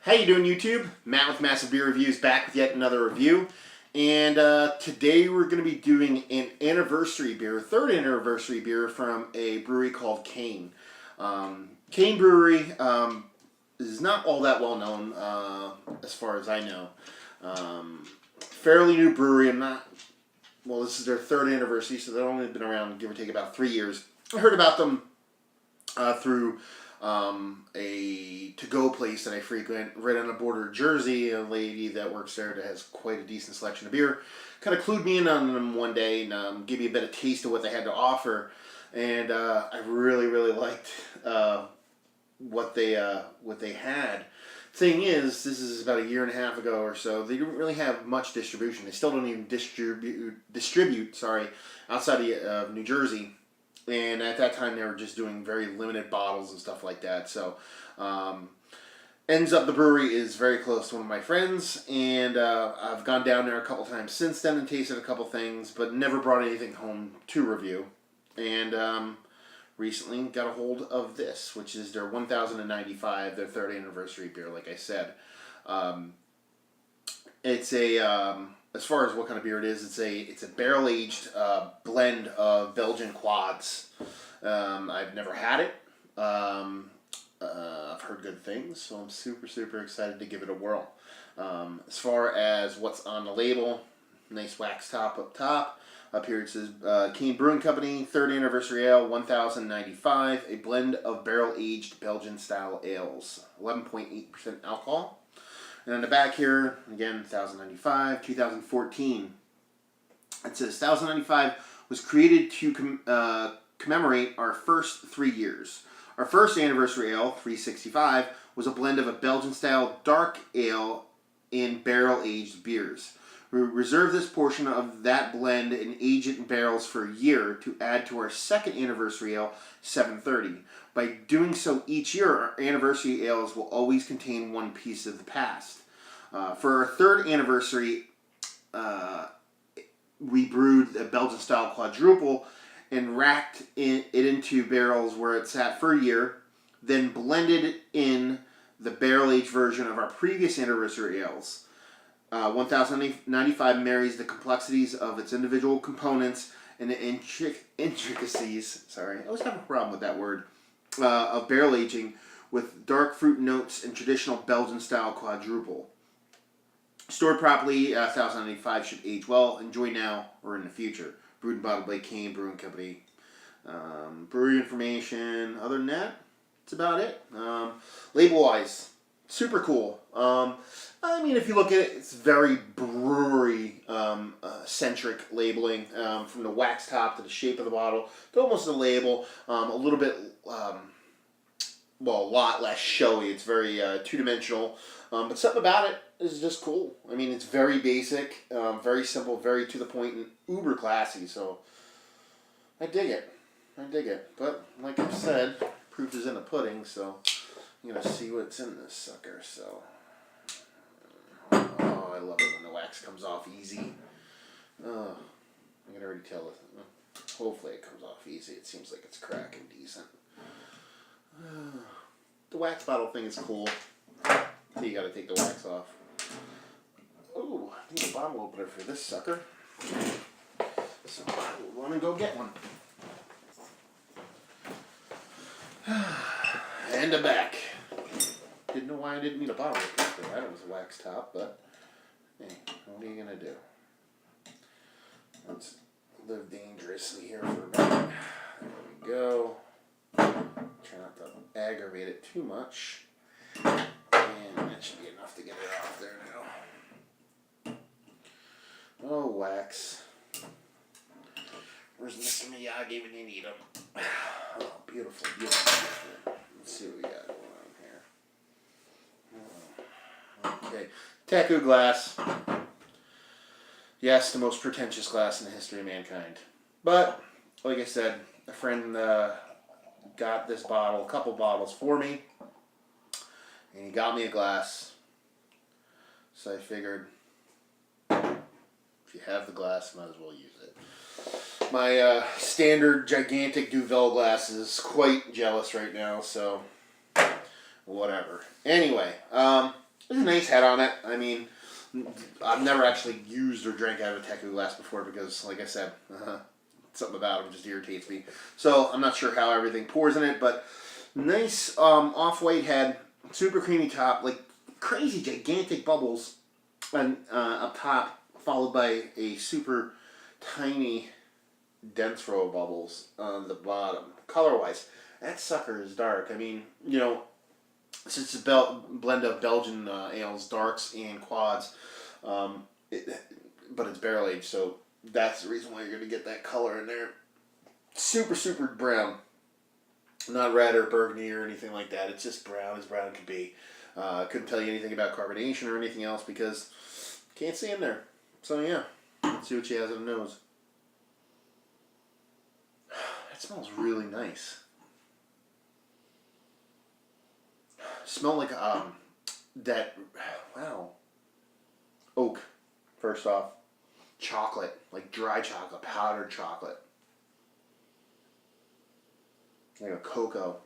How you doing, YouTube? Matt with Massive Beer Reviews back with yet another review. And today we're going to be doing an anniversary beer, third anniversary beer from a brewery called Kane. Kane Brewery is not all that well known as far as I know. Fairly new brewery. This is their third anniversary, so they've only been around, give or take, about 3 years. I heard about them through a to-go place that I frequent right on the border of Jersey. A lady that works there that has quite a decent selection of beer kind of clued me in on them one day and gave me a bit of taste of what they had to offer, and I really liked what they had. Thing is, this is about a year and a half ago or so. They didn't really have much distribution. They still don't even distribute outside of New Jersey. And at that time, they were just doing very limited bottles and stuff like that. So, ends up the brewery is very close to one of my friends, and I've gone down there a couple times since then and tasted a couple things, but never brought anything home to review. And recently got a hold of this, which is their 1095, their third anniversary beer. Like I said, it's a as far as what kind of beer it is, it's a barrel-aged blend of Belgian quads. I've never had it. I've heard good things, so I'm super excited to give it a whirl. As far as what's on the label, nice wax top up top. Up here it says Kane Brewing Company, 3rd Anniversary Ale, 1095, a blend of barrel-aged Belgian-style ales, 11.8% alcohol. And on the back here, again, 1095, 2014. It says 1095 was created to commemorate our first 3 years. Our first anniversary ale, 365, was a blend of a Belgian-style dark ale and barrel-aged beers. We reserve this portion of that blend and age it in barrels for a year to add to our second anniversary ale, 730. By doing so each year, our anniversary ales will always contain one piece of the past. For our third anniversary, we brewed a Belgian-style quadruple and racked it into barrels where it sat for a year, then blended in the barrel-aged version of our previous anniversary ales. 1095 marries the complexities of its individual components and the intricacies, I always have a problem with that word, of barrel aging with dark fruit notes and traditional Belgian-style quadruple. Stored properly, 1095 should age well. Enjoy now or in the future. Brewed and bottled by Kane Brewing Company. Brewery information. Other than that, that's about it. Label-wise, super cool. I mean, if you look at it, it's very brewery centric labeling, from the wax top to the shape of the bottle to almost the label. A little bit, a lot less showy. It's very two-dimensional, but something about it is just cool. I mean, it's very basic, very simple, very to the point, and uber classy. So I dig it. But like I said, proof is in the pudding. So I'm gonna see what's in this sucker. So. Oh, I love it when the wax comes off easy. Oh, I can already tell it. Hopefully it comes off easy. It seems like it's cracking decent. The wax bottle thing is cool. So you gotta take the wax off. Ooh, I need a bottle opener for this sucker. So I will run and go get one. And a back. Didn't know why I didn't need a bottle opener for that. It was a wax top, but hey, what are you gonna do? Let's live dangerously here for a minute. There we go. Try not to aggravate it too much. And that should be enough to get it off there now. Oh, wax. Where's Mr. Miyagi when you need him? Oh, beautiful. Let's see what we got going on here. Okay. Teku glass. Yes, the most pretentious glass in the history of mankind. But, like I said, a friend got this bottle, a couple bottles for me, and he got me a glass. So I figured, if you have the glass, might as well use it. My standard gigantic Duvel glass is quite jealous right now, so whatever. Anyway, There's a nice head on it. I mean, I've never actually used or drank out of a teku glass before because, like I said, something about it just irritates me. So I'm not sure how everything pours in it, but nice off-white head, super creamy top, like crazy gigantic bubbles, and up top, followed by a super tiny dense row of bubbles on the bottom. Color-wise, that sucker is dark. I mean, since it's a blend of Belgian ales, darks, and quads, but it's barrel aged, so that's the reason why you're going to get that color in there. Super, super brown. Not red or burgundy or anything like that. It's just brown as brown could be. Couldn't tell you anything about carbonation or anything else because can't see in there. So yeah, let's see what she has in the nose. It smells really nice. Smell like that. Wow. Oak. First off, chocolate, like dry chocolate, powdered chocolate, like a cocoa.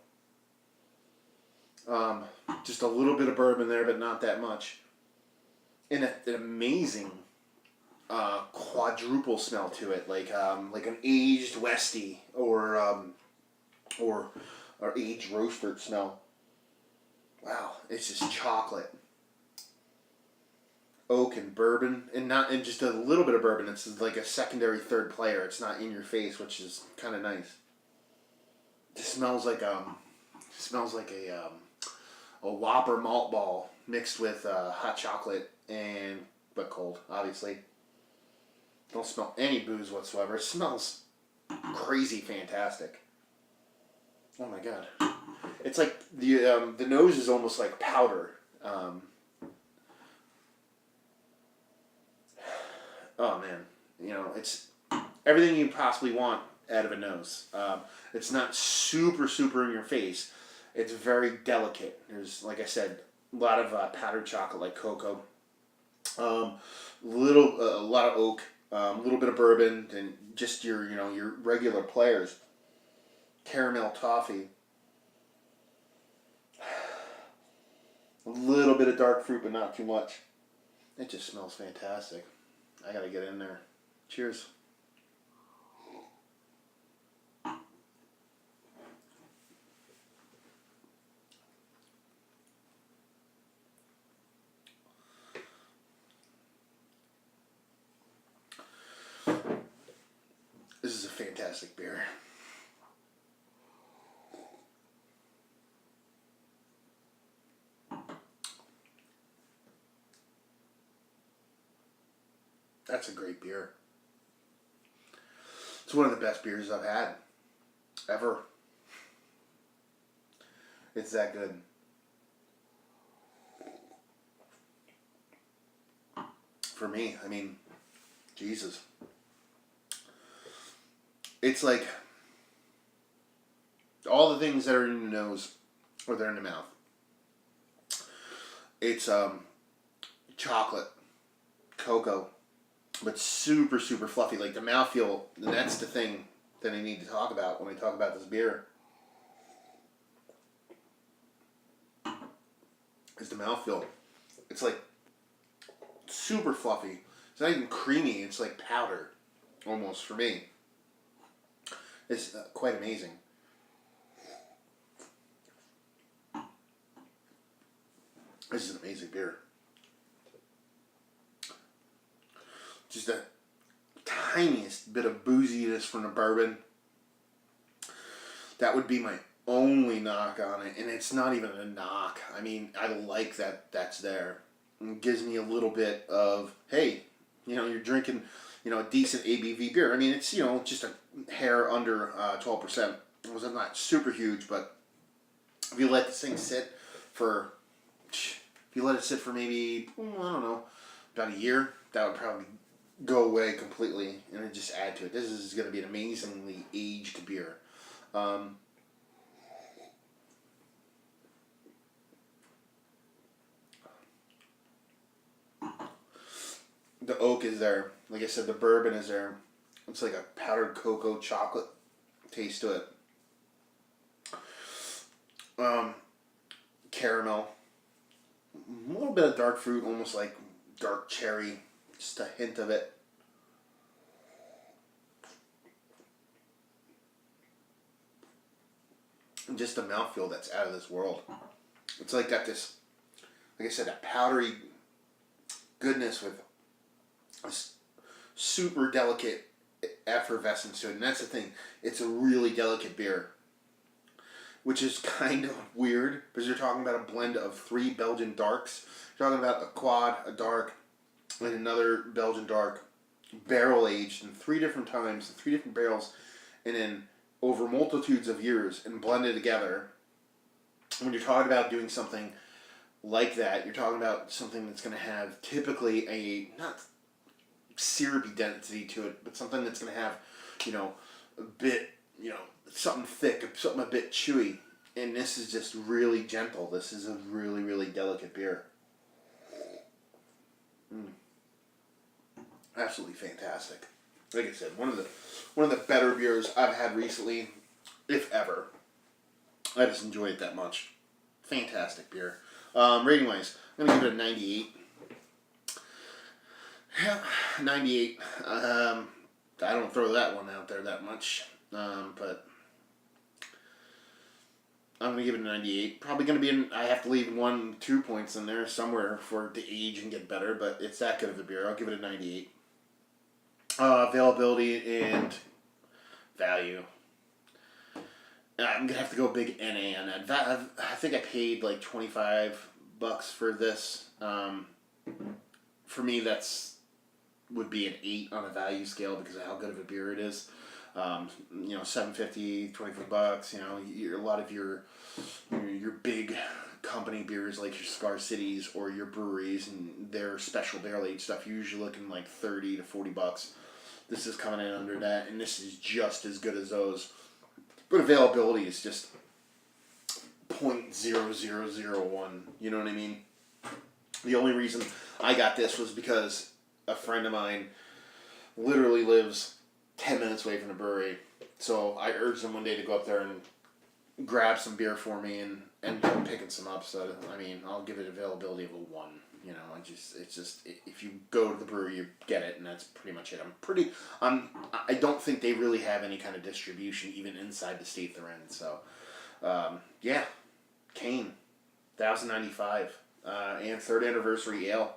Just a little bit of bourbon there, but not that much. And an amazing quadruple smell to it, like an aged Westie or aged Roastford smell. Wow, it's just chocolate, oak and bourbon, and just a little bit of bourbon. It's like a secondary third player. It's not in your face, which is kind of nice. It smells like a Whopper malt ball mixed with hot chocolate but cold, obviously. Don't smell any booze whatsoever. It smells crazy fantastic. Oh my god. It's like the nose is almost like powder. Oh man, it's everything you possibly want out of a nose. It's not super super in your face. It's very delicate. There's, like I said, a lot of powdered chocolate like cocoa. A lot of oak. A little bit of bourbon and just your regular players. Caramel toffee. A little bit of dark fruit, but not too much. It just smells fantastic. I gotta get in there. Cheers. This is a fantastic beer. That's a great beer. It's one of the best beers I've had ever. It's that good. For me, I mean, Jesus. It's like all the things that are in the nose or they're in the mouth. It's chocolate, cocoa, but super, super fluffy. Like the mouthfeel, and that's the thing that I need to talk about when I talk about this beer. Is the mouthfeel. It's like super fluffy. It's not even creamy. It's like powder, almost, for me. It's quite amazing. This is an amazing beer. Just a tiniest bit of booziness from the bourbon. That would be my only knock on it, and it's not even a knock. I mean, I like that that's there. It gives me a little bit of, hey, you're drinking, a decent ABV beer. I mean, it's, just a hair under 12%. It was not super huge, but if you let this thing sit for, maybe, I don't know, about a year, that would probably go away completely and then just add to it. This is going to be an amazingly aged beer. The oak is there. Like I said, the bourbon is there. It's like a powdered cocoa chocolate taste to it. Caramel. A little bit of dark fruit, almost like dark cherry, just a hint of it. And just a mouthfeel that's out of this world. It's like got this, like I said, that powdery goodness with this super delicate effervescence to it. And that's the thing, it's a really delicate beer, which is kind of weird because you're talking about a blend of 3 Belgian darks. You're talking about a quad, a dark, and another Belgian dark, barrel aged in 3 different times, in 3 different barrels, and then over multitudes of years and blended together. When you're talking about doing something like that, you're talking about something that's going to have typically a, not syrupy density to it, but something that's going to have, a bit, something thick, something a bit chewy. And this is just really gentle. This is a really, really delicate beer. Absolutely fantastic. Like I said, one of the better beers I've had recently, if ever. I just enjoy it that much. Fantastic beer. Rating wise, I'm gonna give it a 98. Yeah, 98. I don't throw that one out there that much, but I'm gonna give it a 98. Probably gonna be I have to leave 1-2 points in there somewhere for it to age and get better, but it's that good of a beer. I'll give it a 98. Availability and value. I'm gonna have to go big NA on that. I think I paid like $25 for this. For me, would be an 8 on a value scale because of how good of a beer it is. $7.50, $25. A lot of your big company beers like your Scar Cities or your breweries and their special barrel aged stuff, you're usually looking like $30 to $40. This is coming in under that, and this is just as good as those. But availability is just 0.0001. You know what I mean? The only reason I got this was because a friend of mine literally lives 10 minutes away from the brewery. So I urged him one day to go up there and grab some beer for me and ended up picking some up. So, I'll give it availability of a 1. It's just if you go to the brewery, you get it, and that's pretty much it. I don't think they really have any kind of distribution even inside the state they're in. So, Kane, 1095, and 3rd anniversary ale,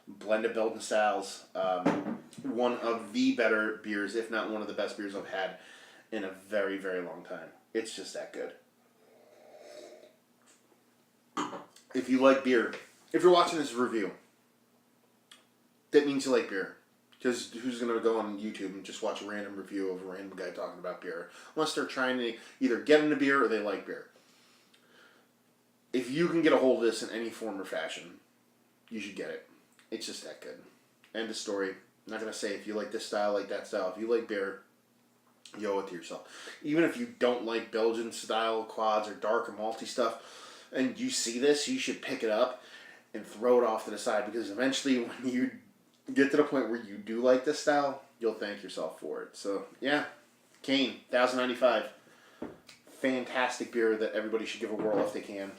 blend of Belgian styles. One of the better beers, if not one of the best beers I've had in a very, very long time. It's just that good. If you like beer, if you're watching this review, that means you like beer. Because who's going to go on YouTube and just watch a random review of a random guy talking about beer? Unless they're trying to either get into beer or they like beer. If you can get a hold of this in any form or fashion, you should get it. It's just that good. End of story. I'm not going to say if you like this style, like that style. If you like beer, you owe it to yourself. Even if you don't like Belgian-style quads or dark or malty stuff, and you see this, you should pick it up and throw it off to the side, because eventually when you get to the point where you do like this style, you'll thank yourself for it. So, Kane, 1095. Fantastic beer that everybody should give a whirl if they can.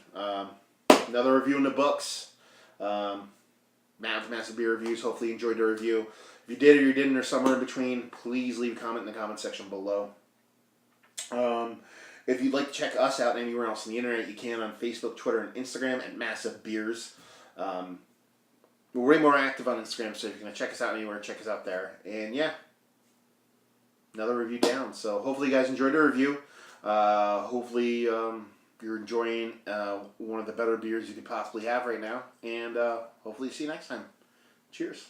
Another review in the books. Massive beer reviews. Hopefully you enjoyed the review. If you did or you didn't or somewhere in between, please leave a comment in the comment section below. If you'd like to check us out anywhere else on the internet, you can on Facebook, Twitter, and Instagram at Massive Beers. We're way more active on Instagram, so if you're going to check us out anywhere, check us out there. And another review down. So hopefully you guys enjoyed the review. Hopefully you're enjoying one of the better beers you could possibly have right now. And hopefully see you next time. Cheers.